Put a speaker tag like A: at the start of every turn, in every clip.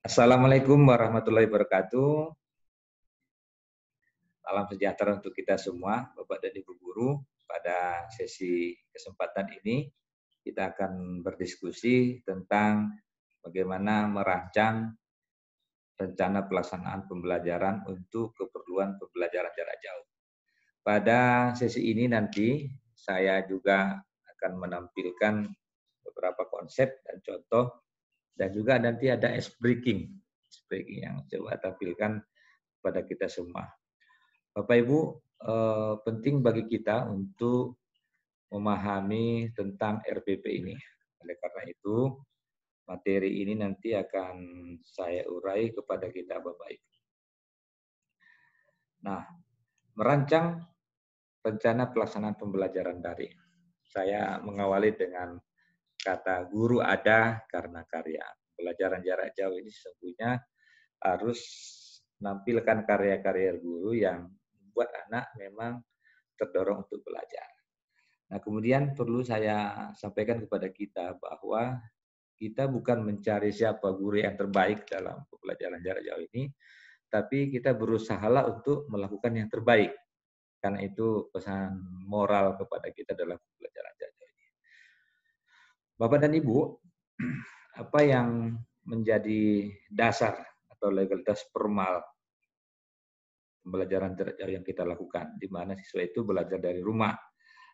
A: Assalamualaikum warahmatullahi wabarakatuh. Salam sejahtera untuk kita semua, Bapak dan Ibu guru. Pada sesi kesempatan ini, kita akan berdiskusi tentang bagaimana merancang rencana pelaksanaan pembelajaran untuk keperluan pembelajaran jarak jauh. Pada sesi ini nanti, saya juga akan menampilkan beberapa konsep dan contoh, dan juga nanti ada ice breaking yang coba tampilkan pada kita semua. Bapak Ibu, penting bagi kita untuk memahami tentang RPP ini. Oleh karena itu, materi ini nanti akan saya urai kepada kita Bapak Ibu. Nah, merancang rencana pelaksanaan pembelajaran daring. Saya mengawali dengan kata guru ada karena karya. Pembelajaran jarak jauh ini sesungguhnya harus menampilkan karya-karya guru yang membuat anak memang terdorong untuk belajar. Nah, kemudian perlu saya sampaikan kepada kita bahwa kita bukan mencari siapa guru yang terbaik dalam pembelajaran jarak jauh ini, tapi kita berusahalah untuk melakukan yang terbaik. Karena itu pesan moral kepada kita dalam pembelajaran jarak jauh ini. Bapak dan Ibu, apa yang menjadi dasar atau legalitas formal pembelajaran jarak jauh yang kita lakukan, di mana siswa itu belajar dari rumah.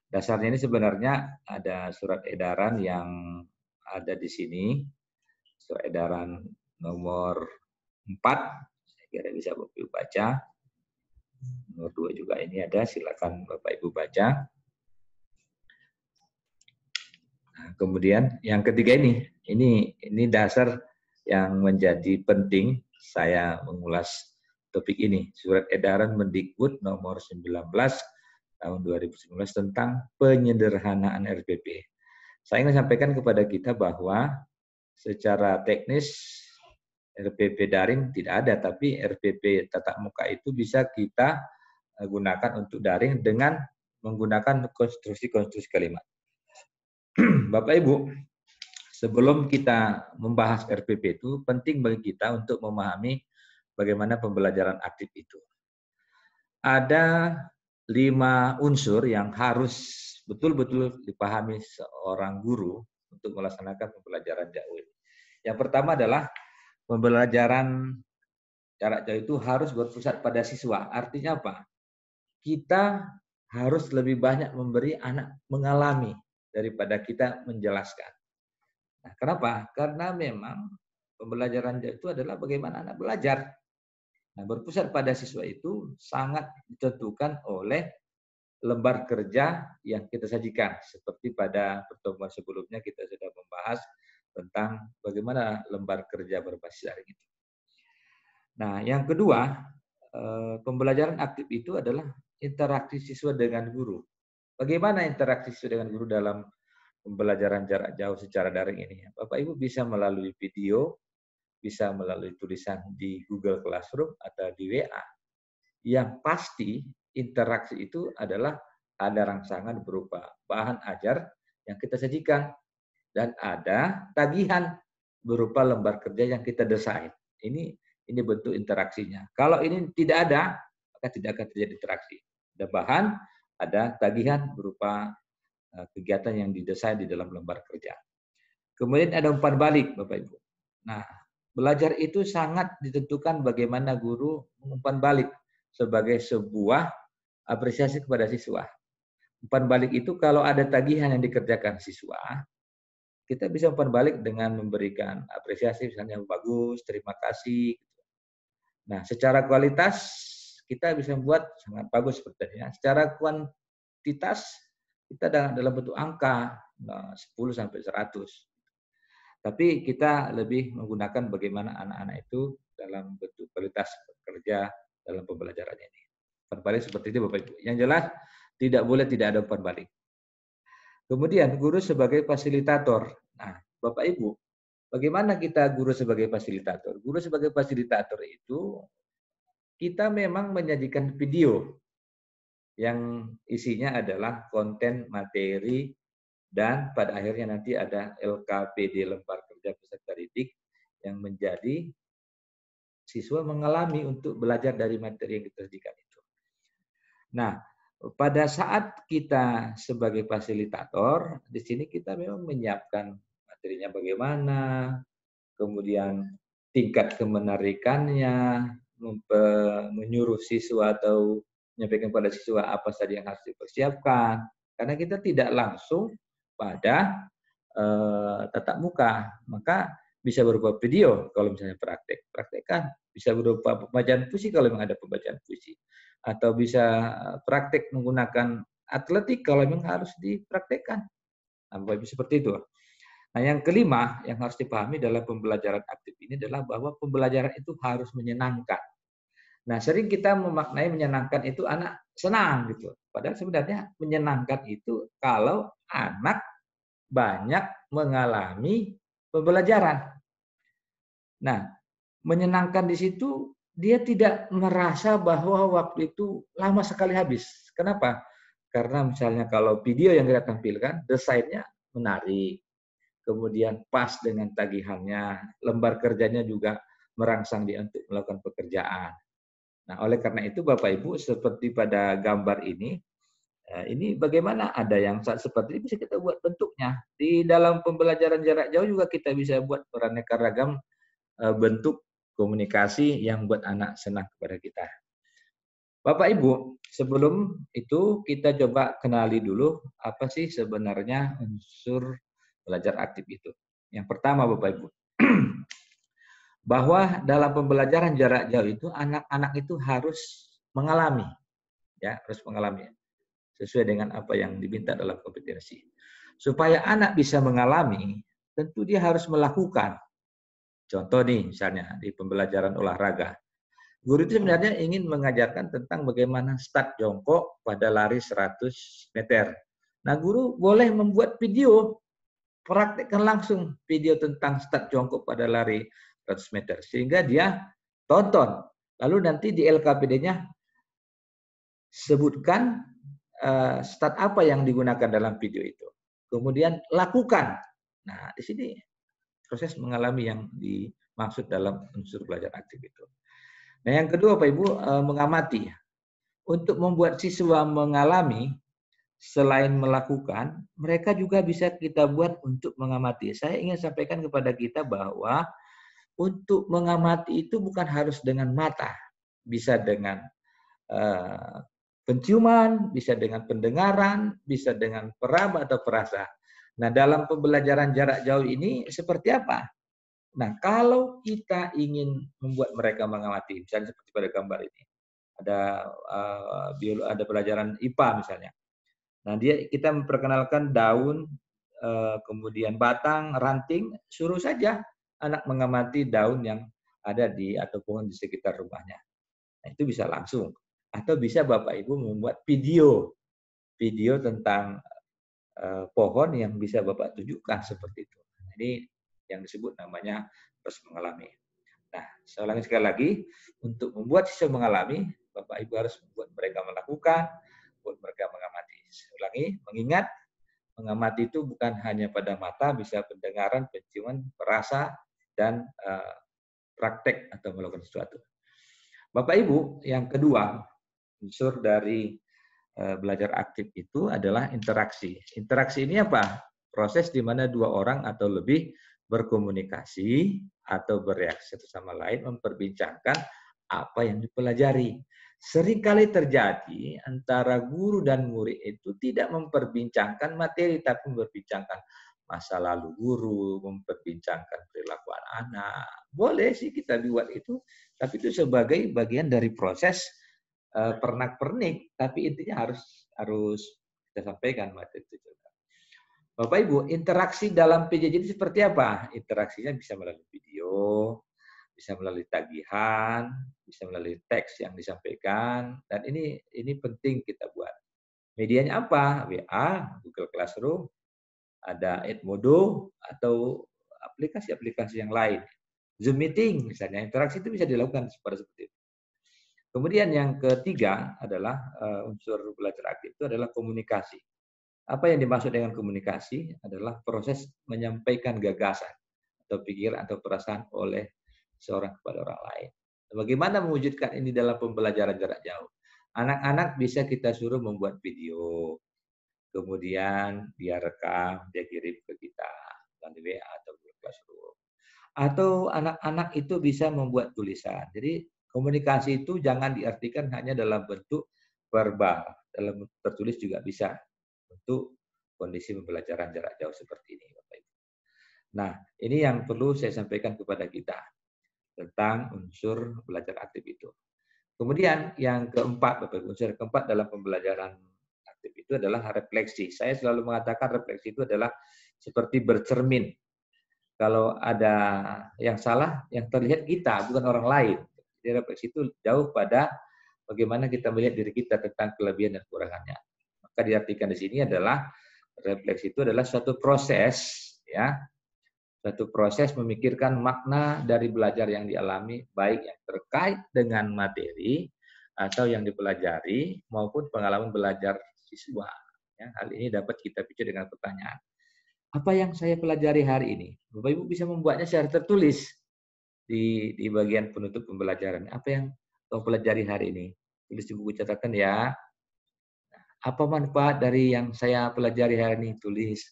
A: Dasarnya ini sebenarnya ada surat edaran yang ada di sini, surat edaran nomor 4, saya kira bisa Bapak Ibu baca. Nomor 2 juga ini ada, silakan Bapak Ibu baca. Nah, kemudian yang ketiga ini dasar yang menjadi penting saya mengulas topik ini, surat edaran Mendikbud nomor 19 tahun 2019 tentang penyederhanaan RPP. Saya ingin sampaikan kepada kita bahwa secara teknis RPP daring tidak ada, tapi RPP tatap muka itu bisa kita gunakan untuk daring dengan menggunakan konstruksi-konstruksi kalimat. Bapak Ibu, sebelum kita membahas RPP itu, penting bagi kita untuk memahami bagaimana pembelajaran aktif itu. Ada 5 unsur yang harus betul-betul dipahami seorang guru untuk melaksanakan pembelajaran jauh ini. Yang pertama adalah pembelajaran jarak jauh itu harus berpusat pada siswa. Artinya apa? Kita harus lebih banyak memberi anak mengalami daripada kita menjelaskan. Nah, kenapa? Karena memang pembelajaran jauh itu adalah bagaimana anak belajar. Nah, berpusat pada siswa itu sangat ditentukan oleh lembar kerja yang kita sajikan. Seperti pada pertemuan sebelumnya kita sudah membahas tentang bagaimana lembar kerja berbasis daring itu. Nah, yang kedua, pembelajaran aktif itu adalah interaksi siswa dengan guru. Bagaimana interaksi siswa dengan guru dalam pembelajaran jarak jauh secara daring ini? Bapak Ibu bisa melalui video, bisa melalui tulisan di Google Classroom atau di WA. Yang pasti interaksi itu adalah ada rangsangan berupa bahan ajar yang kita sajikan dan ada tagihan berupa lembar kerja yang kita desain. Ini bentuk interaksinya. Kalau ini tidak ada, maka tidak akan terjadi interaksi. Ada bahan, ada tagihan berupa kegiatan yang didesain di dalam lembar kerja. Kemudian ada umpan balik, Bapak Ibu. Nah, belajar itu sangat ditentukan bagaimana guru mengumpan balik sebagai sebuah apresiasi kepada siswa. Umpan balik itu kalau ada tagihan yang dikerjakan siswa, kita bisa umpan balik dengan memberikan apresiasi, misalnya bagus, terima kasih. Nah, secara kualitas kita bisa membuat sangat bagus sepertinya. Secara kuantitas kita dalam bentuk angka 10 sampai 100. Tapi kita lebih menggunakan bagaimana anak-anak itu dalam bentuk kualitas bekerja dalam pembelajaran ini. Umpan balik seperti itu Bapak Ibu. Yang jelas tidak boleh tidak ada umpan balik. Kemudian guru sebagai fasilitator. Nah, Bapak Ibu, bagaimana kita guru sebagai fasilitator? Guru sebagai fasilitator itu kita memang menyajikan video yang isinya adalah konten materi dan pada akhirnya nanti ada LKPD lembar kerja peserta didik yang menjadi siswa mengalami untuk belajar dari materi yang diterjemahkan itu. Nah, pada saat kita sebagai fasilitator, di sini kita memang menyiapkan materinya bagaimana, kemudian tingkat kemenarikannya, menyuruh siswa atau menyampaikan pada siswa apa saja yang harus dipersiapkan. Karena kita tidak langsung pada tatap muka, maka bisa berupa video kalau misalnya praktekkan, bisa berupa pembacaan puisi kalau memang ada pembacaan puisi, atau bisa praktek menggunakan atletik kalau memang harus dipraktekkan. Nah, seperti itu. Nah, yang kelima yang harus dipahami dalam pembelajaran aktif ini adalah bahwa pembelajaran itu harus menyenangkan. Nah, sering kita memaknai menyenangkan itu anak senang gitu. Padahal sebenarnya menyenangkan itu kalau anak banyak mengalami pembelajaran. Nah, menyenangkan di situ dia tidak merasa bahwa waktu itu lama sekali habis. Kenapa? Karena misalnya kalau video yang kita tampilkan, desainnya menarik, kemudian pas dengan tagihannya, lembar kerjanya juga merangsang dia untuk melakukan pekerjaan. Nah, oleh karena itu Bapak Ibu seperti pada gambar ini bagaimana ada yang seperti ini bisa kita buat bentuknya. Di dalam pembelajaran jarak jauh juga kita bisa buat beraneka ragam bentuk komunikasi yang buat anak senang kepada kita. Bapak Ibu, sebelum itu kita coba kenali dulu apa sih sebenarnya unsur belajar aktif itu. Yang pertama Bapak Ibu, bahwa dalam pembelajaran jarak jauh itu anak-anak itu harus mengalami, ya harus mengalami sesuai dengan apa yang diminta dalam kompetensi. Supaya anak bisa mengalami, tentu dia harus melakukan. Contoh nih misalnya di pembelajaran olahraga. Guru itu sebenarnya ingin mengajarkan tentang bagaimana start jongkok pada lari 100 meter. Nah, guru boleh membuat video, praktekkan langsung video tentang start jongkok pada lari 100 meter. Sehingga dia tonton. Lalu nanti di LKPD-nya sebutkan start apa yang digunakan dalam video itu. Kemudian lakukan. Nah, di sini proses mengalami yang dimaksud dalam unsur belajar aktif itu. Nah, yang kedua Pak Ibu, mengamati. Untuk membuat siswa mengalami, selain melakukan, mereka juga bisa kita buat untuk mengamati. Saya ingin sampaikan kepada kita bahwa untuk mengamati itu bukan harus dengan mata. Bisa dengan penciuman, bisa dengan pendengaran, bisa dengan peraba atau perasa. Nah, dalam pembelajaran jarak jauh ini seperti apa? Nah, kalau kita ingin membuat mereka mengamati, misalnya seperti pada gambar ini, ada pelajaran IPA misalnya. Nah, kita memperkenalkan daun, kemudian batang, ranting, suruh saja anak mengamati daun yang ada di atau pohon di sekitar rumahnya. Nah, itu bisa langsung. Atau bisa Bapak Ibu membuat video tentang pohon yang bisa Bapak tunjukkan seperti itu. Ini yang disebut namanya terus mengalami. Nah, saya ulangi sekali lagi, untuk membuat siswa mengalami, Bapak Ibu harus membuat mereka melakukan, membuat mereka mengamati. Saya ulangi, mengingat, mengamati itu bukan hanya pada mata, bisa pendengaran, penciuman, perasa, dan praktek atau melakukan sesuatu. Bapak Ibu, yang kedua, unsur dari belajar aktif itu adalah interaksi. Interaksi ini apa? Proses di mana dua orang atau lebih berkomunikasi atau bereaksi satu sama lain memperbincangkan apa yang dipelajari. Seringkali terjadi antara guru dan murid itu tidak memperbincangkan materi tapi memperbincangkan masa lalu guru, memperbincangkan perilaku anak. Boleh sih kita buat itu, tapi itu sebagai bagian dari proses pernak-pernik, tapi intinya harus kita sampaikan materi itu juga. Bapak Ibu, interaksi dalam PJJ ini seperti apa? Interaksinya bisa melalui video, bisa melalui tagihan, bisa melalui teks yang disampaikan, dan ini penting kita buat. Medianya apa? WA, Google Classroom, ada Edmodo, atau aplikasi-aplikasi yang lain. Zoom meeting misalnya, interaksi itu bisa dilakukan seperti itu. Kemudian yang ketiga adalah unsur belajar aktif itu adalah komunikasi. Apa yang dimaksud dengan komunikasi adalah proses menyampaikan gagasan atau pikiran atau perasaan oleh seorang kepada orang lain. Bagaimana mewujudkan ini dalam pembelajaran jarak jauh? Anak-anak bisa kita suruh membuat video, kemudian dia rekam, dia kirim ke kita melalui WA atau Google Classroom. Atau anak-anak itu bisa membuat tulisan. Jadi komunikasi itu jangan diartikan hanya dalam bentuk verbal, dalam bentuk tertulis juga bisa untuk kondisi pembelajaran jarak jauh seperti ini, Bapak Ibu. Nah, ini yang perlu saya sampaikan kepada kita tentang unsur belajar aktif itu. Kemudian yang keempat, Bapak Ibu, unsur keempat dalam pembelajaran aktif itu adalah refleksi. Saya selalu mengatakan refleksi itu adalah seperti bercermin. Kalau ada yang salah, yang terlihat kita, bukan orang lain. Jadi refleksi itu jauh pada bagaimana kita melihat diri kita tentang kelebihan dan kekurangannya. Maka diartikan di sini adalah refleksi itu adalah suatu proses, ya, suatu proses memikirkan makna dari belajar yang dialami, baik yang terkait dengan materi atau yang dipelajari maupun pengalaman belajar siswa. Ya, hal ini dapat kita picu dengan pertanyaan. Apa yang saya pelajari hari ini? Bapak Ibu bisa membuatnya secara tertulis di bagian penutup pembelajaran. Apa yang kau pelajari hari ini? Tulis di buku catatan ya. Apa manfaat dari yang saya pelajari hari ini? Tulis.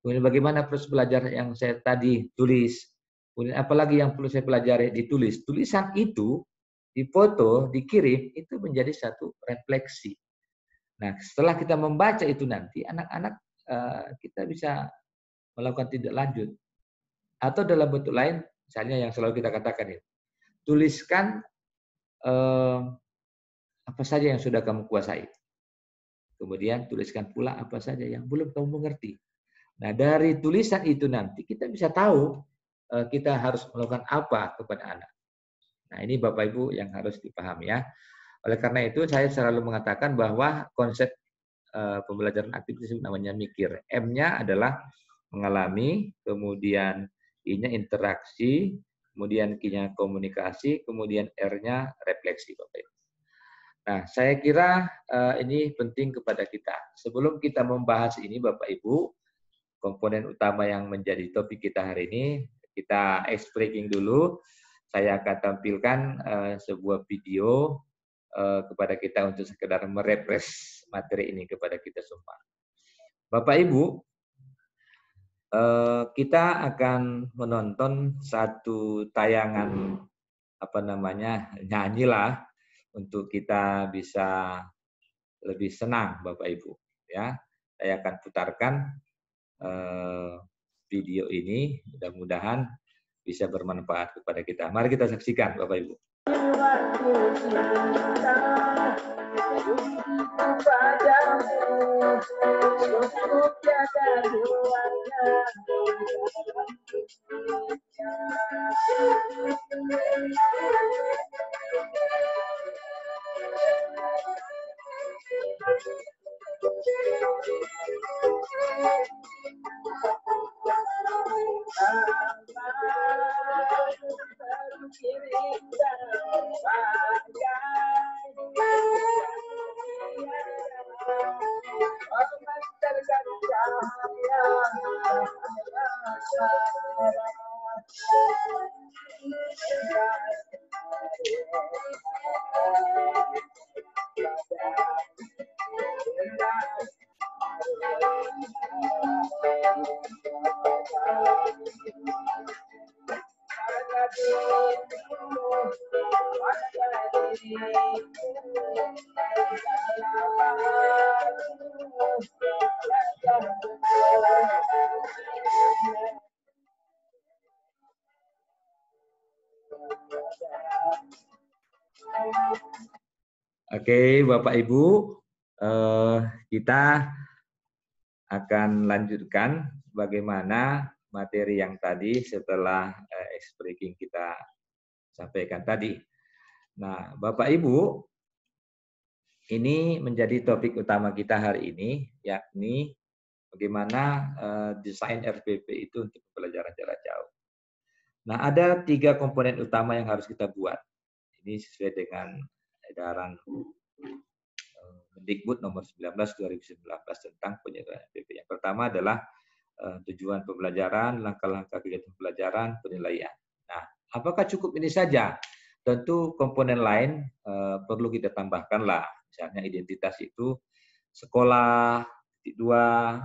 A: Kemudian bagaimana proses belajar yang saya tadi? Tulis. Kemudian apalagi yang perlu saya pelajari? Ditulis. Tulisan itu difoto, dikirim, itu menjadi satu refleksi. Nah, setelah kita membaca itu nanti, anak-anak kita bisa melakukan tindak lanjut. Atau dalam bentuk lain, misalnya yang selalu kita katakan itu, tuliskan apa saja yang sudah kamu kuasai. Kemudian tuliskan pula apa saja yang belum kamu mengerti. Nah, dari tulisan itu nanti kita bisa tahu kita harus melakukan apa kepada anak. Nah, ini Bapak Ibu yang harus dipahami ya. Oleh karena itu saya selalu mengatakan bahwa konsep pembelajaran aktif itu namanya mikir. M-nya adalah mengalami, kemudian I-nya interaksi, kemudian Q-nya komunikasi, kemudian R-nya refleksi, Bapak Ibu. Nah, saya kira ini penting kepada kita. Sebelum kita membahas ini, Bapak Ibu, komponen utama yang menjadi topik kita hari ini, kita ice breaking dulu. Saya akan tampilkan sebuah video kepada kita untuk sekedar merefresh materi ini kepada kita semua. Bapak Ibu, kita akan menonton satu tayangan nyanyilah untuk kita bisa lebih senang, Bapak Ibu. Ya, saya akan putarkan video ini, mudah-mudahan bisa bermanfaat kepada kita. Mari kita saksikan, Bapak Ibu. Oke, Bapak Ibu, kita akan lanjutkan bagaimana materi yang tadi setelah breaking kita sampaikan tadi. Nah, Bapak Ibu, ini menjadi topik utama kita hari ini, yakni bagaimana desain RPP itu untuk pembelajaran jarak jauh. Nah, ada 3 komponen utama yang harus kita buat. Ini sesuai dengan edaran Mendikbud nomor 19 2019 tentang penyelenggaraan RPP. Yang pertama adalah tujuan pembelajaran, langkah-langkah kegiatan pembelajaran, penilaian. Nah, apakah cukup ini saja? tentu komponen lain perlu kita tambahkan lah. Misalnya identitas itu sekolah, titik 2,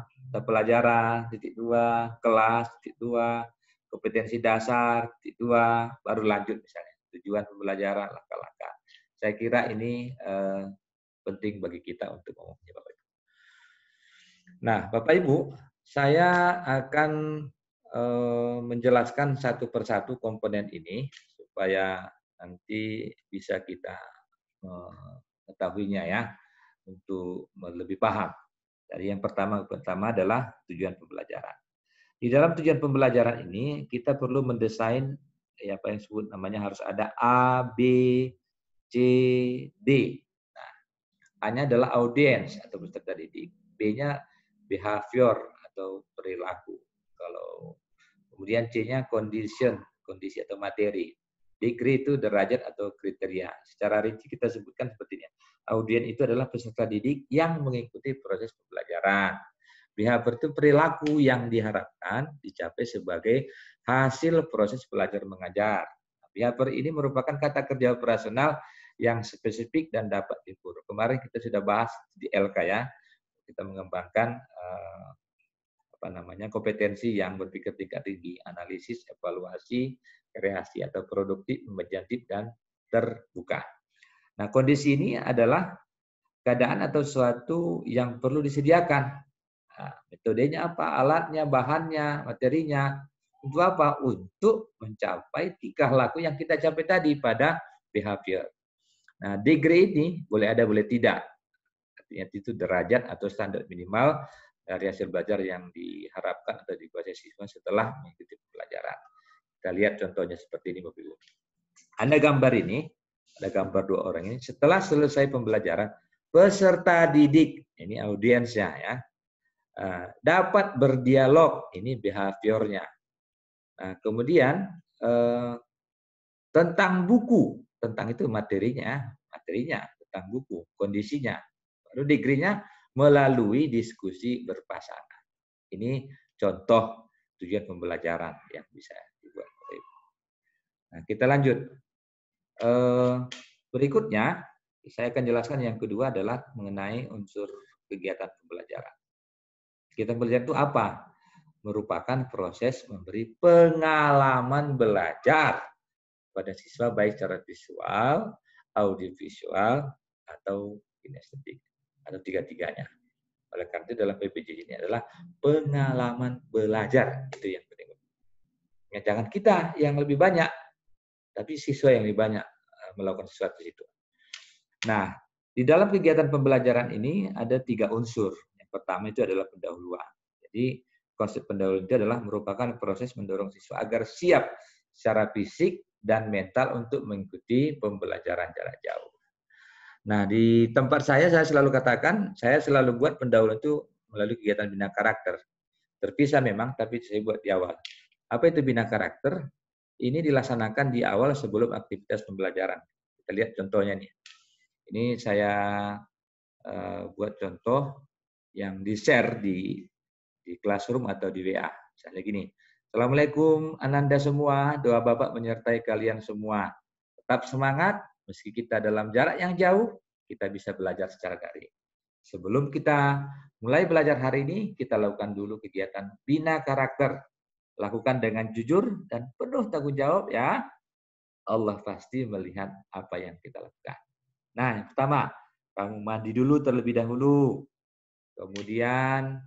A: mata pelajaran, titik 2, kelas, titik 2, kompetensi dasar, titik 2, baru lanjut misalnya. Tujuan pembelajaran, langkah-langkah. Saya kira ini penting bagi kita untuk ngomongnya Bapak Ibu. Nah, Bapak Ibu, saya akan menjelaskan satu persatu komponen ini supaya nanti bisa kita mengetahuinya ya untuk lebih paham. Jadi yang pertama adalah tujuan pembelajaran. Di dalam tujuan pembelajaran ini kita perlu mendesain ya apa yang disebut namanya harus ada A, B, C, D. Nah, A-nya adalah audiens atau peserta didik. B-nya behavior atau perilaku. Kalau kemudian C-nya condition, kondisi atau materi. Degree itu derajat atau kriteria. Secara rinci kita sebutkan seperti ini. Audien itu adalah peserta didik yang mengikuti proses pembelajaran. Behavior itu perilaku yang diharapkan dicapai sebagai hasil proses belajar mengajar. Behavior ini merupakan kata kerja operasional yang spesifik dan dapat diukur. Kemarin kita sudah bahas di LK ya. Kita mengembangkan kompetensi yang berpikir tingkat tinggi, analisis, evaluasi, kreasi atau produktif, imajinatif dan terbuka. Nah, kondisi ini adalah keadaan atau sesuatu yang perlu disediakan. Nah, metodenya apa? Alatnya, bahannya, materinya. Untuk apa? Untuk mencapai tingkah laku yang kita capai tadi pada behavior. Nah, degree ini boleh ada, boleh tidak. Artinya itu derajat atau standar minimal dari hasil belajar yang diharapkan atau dikuasai siswa setelah mengikuti pembelajaran. Kita lihat contohnya seperti ini, Bapak Ibu. Anda gambar ini, ada gambar dua orang ini. Setelah selesai pembelajaran, peserta didik, ini audiensnya ya, dapat berdialog, ini behaviornya. Nah, kemudian tentang buku, tentang itu materinya, tentang buku, kondisinya. Lalu degree-nya melalui diskusi berpasangan. Ini contoh tujuan pembelajaran yang bisa dibuat. Nah, kita lanjut. Berikutnya, saya akan jelaskan yang kedua adalah mengenai unsur kegiatan pembelajaran. Kegiatan pembelajaran itu apa? Merupakan proses memberi pengalaman belajar pada siswa baik secara visual, audiovisual, atau kinestetik, atau tiga-tiganya. Oleh karena itu dalam PPJ ini adalah pengalaman belajar, itu yang penting. Ya, jangan kita yang lebih banyak, tapi siswa yang lebih banyak melakukan sesuatu itu. Nah, di dalam kegiatan pembelajaran ini ada 3 unsur. Yang pertama itu adalah pendahuluan. Jadi konsep pendahuluan itu adalah merupakan proses mendorong siswa agar siap secara fisik dan mental untuk mengikuti pembelajaran jarak jauh. Nah, di tempat saya selalu katakan, saya selalu buat pendahuluan itu melalui kegiatan bina karakter. Terpisah memang, tapi saya buat di awal. Apa itu bina karakter? Ini dilaksanakan di awal sebelum aktivitas pembelajaran. Kita lihat contohnya nih. Ini saya buat contoh yang di-share di Classroom atau di WA. Misalnya gini, Assalamualaikum Ananda semua, doa Bapak menyertai kalian semua. Tetap semangat, meski kita dalam jarak yang jauh, kita bisa belajar secara daring. Sebelum kita mulai belajar hari ini, kita lakukan dulu kegiatan bina karakter. Lakukan dengan jujur dan penuh tanggung jawab ya. Allah pasti melihat apa yang kita lakukan. Nah, yang pertama, kamu mandi dulu terlebih dahulu. Kemudian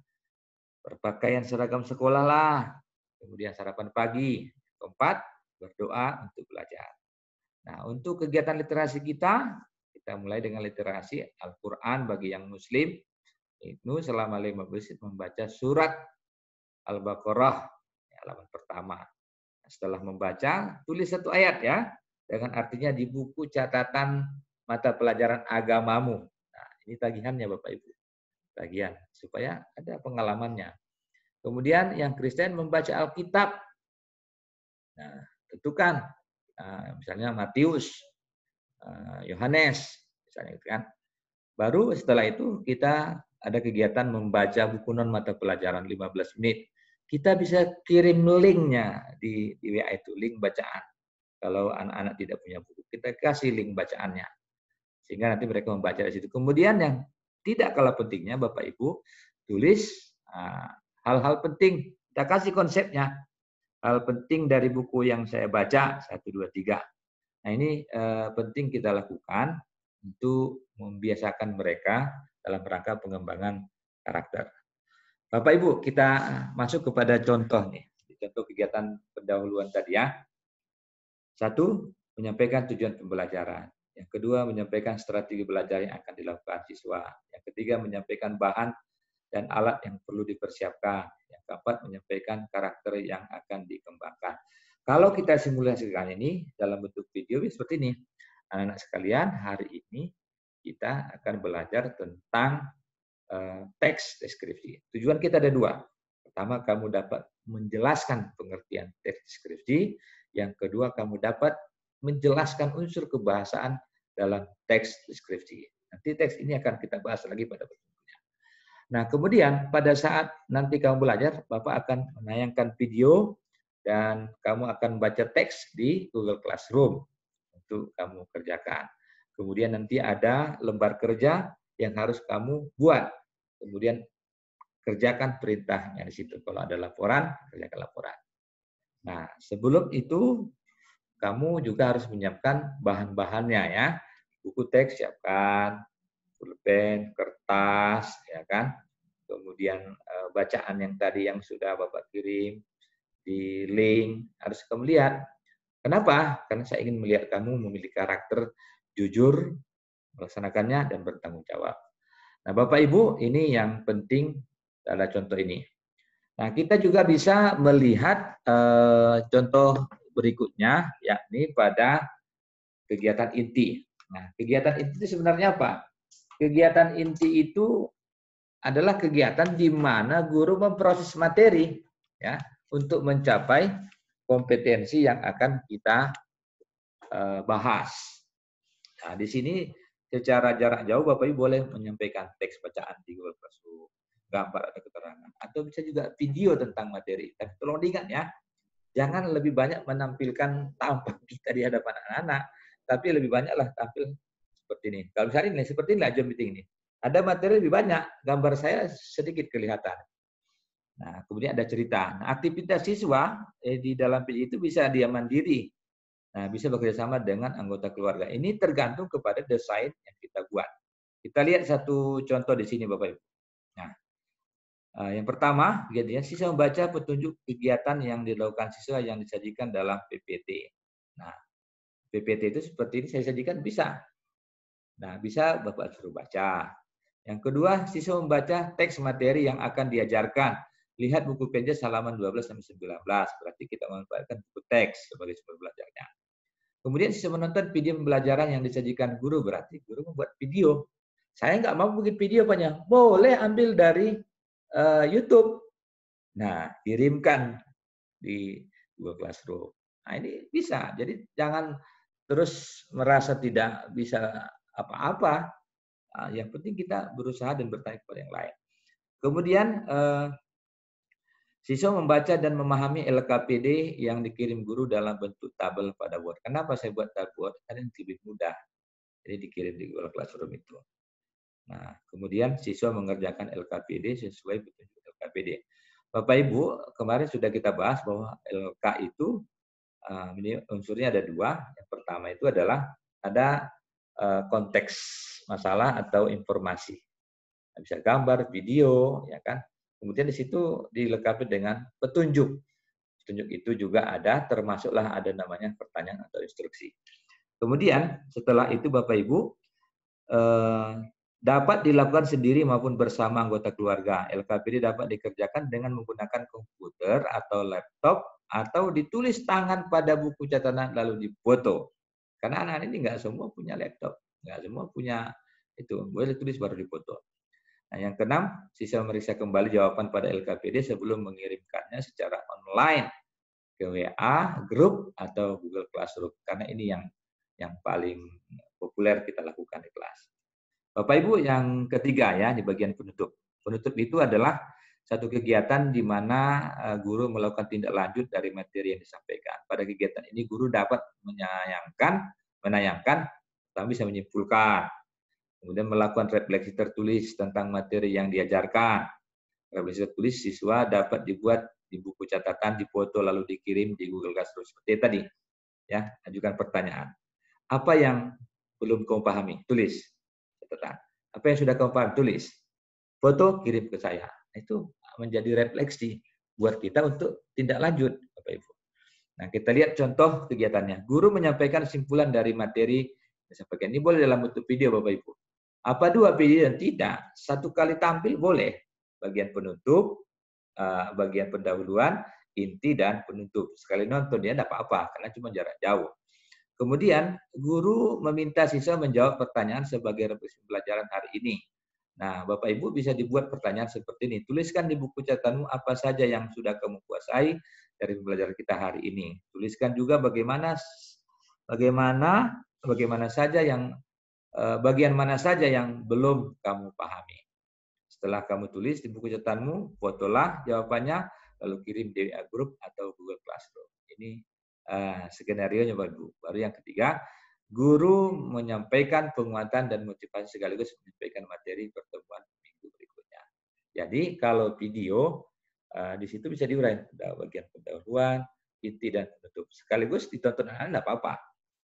A: berpakaian seragam sekolah lah. Kemudian sarapan pagi. Keempat, berdoa untuk belajar. Nah, untuk kegiatan literasi kita mulai dengan literasi Al-Quran bagi yang Muslim. Itu selama 15 menit membaca surat Al-Baqarah, halaman pertama. Setelah membaca, tulis 1 ayat ya, dengan artinya di buku catatan mata pelajaran agamamu. Nah, ini tagihannya Bapak Ibu. Tagihan, supaya ada pengalamannya. Kemudian yang Kristen membaca Alkitab. Nah, tentukan. Misalnya Matius, Yohanes, misalnya itu kan. Baru setelah itu kita ada kegiatan membaca buku non mata pelajaran 15 menit. Kita bisa kirim linknya di WA itu, link bacaan. Kalau anak-anak tidak punya buku, kita kasih link bacaannya. Sehingga nanti mereka membaca dari situ. Kemudian yang tidak kalah pentingnya, Bapak Ibu, tulis hal-hal penting. Kita kasih konsepnya. Hal penting dari buku yang saya baca, 1, 2, 3. Nah ini penting kita lakukan untuk membiasakan mereka dalam rangka pengembangan karakter. Bapak Ibu, kita masuk kepada contoh nih. Contoh kegiatan pendahuluan tadi ya. 1, menyampaikan tujuan pembelajaran. Yang kedua, menyampaikan strategi belajar yang akan dilakukan siswa. Yang ketiga, menyampaikan bahan dan alat yang perlu dipersiapkan. Yang keempat, menyampaikan karakter yang akan dikembangkan. Kalau kita simulasikan ini dalam bentuk video seperti ini. Anak-anak sekalian, hari ini kita akan belajar tentang teks deskripsi. Tujuan kita ada 2. Pertama, kamu dapat menjelaskan pengertian teks deskripsi. Yang kedua, kamu dapat menjelaskan unsur kebahasaan dalam teks deskripsi. Nanti teks ini akan kita bahas lagi pada berikutnya. Nah, kemudian pada saat nanti kamu belajar, Bapak akan menayangkan video dan kamu akan baca teks di Google Classroom untuk kamu kerjakan. Kemudian nanti ada lembar kerja yang harus kamu buat. Kemudian kerjakan perintahnya di situ. Kalau ada laporan, kerjakan laporan. Nah, sebelum itu kamu juga harus menyiapkan bahan-bahannya ya. Buku teks siapkan, pulpen, kertas, ya kan. Kemudian bacaan yang tadi yang sudah Bapak kirim di link harus kamu lihat. Kenapa? Karena saya ingin melihat kamu memiliki karakter jujur, melaksanakannya dan bertanggung jawab. Nah, Bapak Ibu, ini yang penting adalah contoh ini. Nah, kita juga bisa melihat contoh berikutnya, yakni pada kegiatan inti. Nah, kegiatan inti itu sebenarnya apa? Kegiatan inti itu adalah kegiatan di mana guru memproses materi ya untuk mencapai kompetensi yang akan kita bahas. Nah, di sini secara jarak jauh Bapak Ibu boleh menyampaikan teks bacaan di Google Classroom, gambar atau keterangan, atau bisa juga video tentang materi. Tapi tolong diingat ya, jangan lebih banyak menampilkan tampak kita di hadapan anak-anak, tapi lebih banyaklah tampil seperti ini. Kalau misalnya ini, seperti ini Zoom meeting ini. Ada materi lebih banyak, gambar saya sedikit kelihatan. Nah, kemudian ada cerita. Nah, aktivitas siswa di dalam PJ itu bisa dia mandiri. Nah, bisa bekerjasama dengan anggota keluarga. Ini tergantung kepada desain yang kita buat. Kita lihat satu contoh di sini, Bapak Ibu. Nah, yang pertama, siswa membaca petunjuk kegiatan yang dilakukan siswa yang disajikan dalam PPT. Nah, PPT itu seperti ini saya sajikan bisa. Nah, bisa Bapak suruh baca. Yang kedua, siswa membaca teks materi yang akan diajarkan. Lihat buku PJ halaman 12-19. Berarti kita memanfaatkan buku teks sebagai sumber belajarnya. Kemudian siswa menonton video pembelajaran yang disajikan guru. Berarti guru membuat video. Saya nggak mau bikin video banyak. Boleh ambil dari YouTube. Nah, kirimkan di Google Classroom. Nah, ini bisa. Jadi jangan terus merasa tidak bisa apa-apa. Nah, yang penting kita berusaha dan bertanya kepada yang lain. Kemudian siswa membaca dan memahami LKPD yang dikirim guru dalam bentuk tabel pada Word. Kenapa saya buat tabel Word? Karena ini lebih mudah. Jadi dikirim di Google Classroom itu. Nah, kemudian siswa mengerjakan LKPD sesuai petunjuk LKPD. Bapak Ibu, kemarin sudah kita bahas bahwa LK itu ini unsurnya ada 2. Yang pertama itu adalah ada konteks masalah atau informasi. Bisa gambar, video, ya kan. Kemudian di situ dilengkapi dengan petunjuk. Petunjuk itu juga ada, termasuklah ada namanya pertanyaan atau instruksi. Kemudian setelah itu Bapak Ibu dapat dilakukan sendiri maupun bersama anggota keluarga. LKPD dapat dikerjakan dengan menggunakan komputer atau laptop atau ditulis tangan pada buku catatan lalu difoto. Karena anak-anak ini nggak semua punya laptop, nggak semua punya itu. Boleh tulis baru difoto. Nah, yang keenam, siswa memeriksa kembali jawaban pada LKPD sebelum mengirimkannya secara online ke WA, grup atau Google Classroom. Karena ini yang paling populer kita lakukan di kelas. Bapak Ibu, yang ketiga ya di bagian penutup. Penutup itu adalah satu kegiatan di mana guru melakukan tindak lanjut dari materi yang disampaikan. Pada kegiatan ini guru dapat menayangkan, tapi bisa menyimpulkan. Kemudian melakukan refleksi tertulis tentang materi yang diajarkan. Refleksi tertulis siswa dapat dibuat di buku catatan, difoto lalu dikirim di Google Classroom. Seperti tadi, ya, ajukan pertanyaan. Apa yang belum kamu pahami? Tulis catatan. Apa yang sudah kamu pahami? Tulis. Foto kirim ke saya. Itu menjadi refleksi buat kita untuk tindak lanjut, Bapak Ibu. Nah, kita lihat contoh kegiatannya. Guru menyampaikan kesimpulan dari materi disampaikan. Ini boleh dalam bentuk video, Bapak Ibu. Apa dua video? Tidak. Satu kali tampil boleh. Bagian penutup, bagian pendahuluan, inti, dan penutup. Sekali nonton dia tidak apa-apa, karena cuma jarak jauh. Kemudian, guru meminta siswa menjawab pertanyaan sebagai refleksi pelajaran hari ini. Nah, Bapak Ibu bisa dibuat pertanyaan seperti ini. Tuliskan di buku catatanmu apa saja yang sudah kamu kuasai dari pembelajaran kita hari ini. Tuliskan juga bagaimana saja yang bagian mana saja yang belum kamu pahami. Setelah kamu tulis di buku catatanmu, fotolah jawabannya, lalu kirim di WA Group atau Google Classroom. Ini skenario-nya baru. Baru yang ketiga, guru menyampaikan penguatan dan motivasi sekaligus menyampaikan materi pertemuan minggu berikutnya. Jadi kalau video di situ bisa diurai bagian pendahuluan, inti, dan penutup. Sekaligus ditonton anak, tidak apa-apa.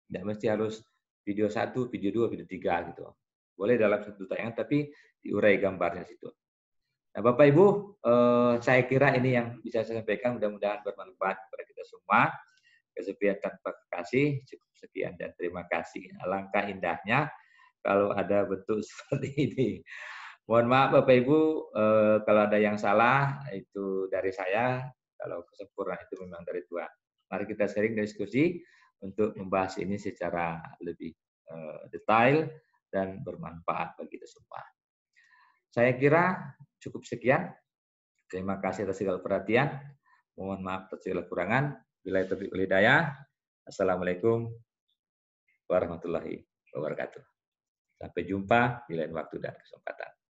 A: Tidak mesti harus video 1, video 2, video 3 gitu. Boleh dalam satu tayangan, tapi diurai gambarnya situ. Nah, Bapak Ibu, saya kira ini yang bisa saya sampaikan. Mudah-mudahan bermanfaat kepada kita semua. Kesepian tanpa kasih, cukup sekian dan terima kasih. Alangkah indahnya kalau ada bentuk seperti ini. Mohon maaf Bapak Ibu, kalau ada yang salah itu dari saya, kalau kesempurnaan itu memang dari Tuhan. Mari kita sharing diskusi untuk membahas ini secara lebih detail dan bermanfaat bagi kita semua. Saya kira cukup sekian. Terima kasih atas segala perhatian. Mohon maaf atas segala kekurangan. Billahi taufiq wal hidayah. Assalamualaikum warahmatullahi wabarakatuh. Sampai jumpa di lain waktu dan kesempatan.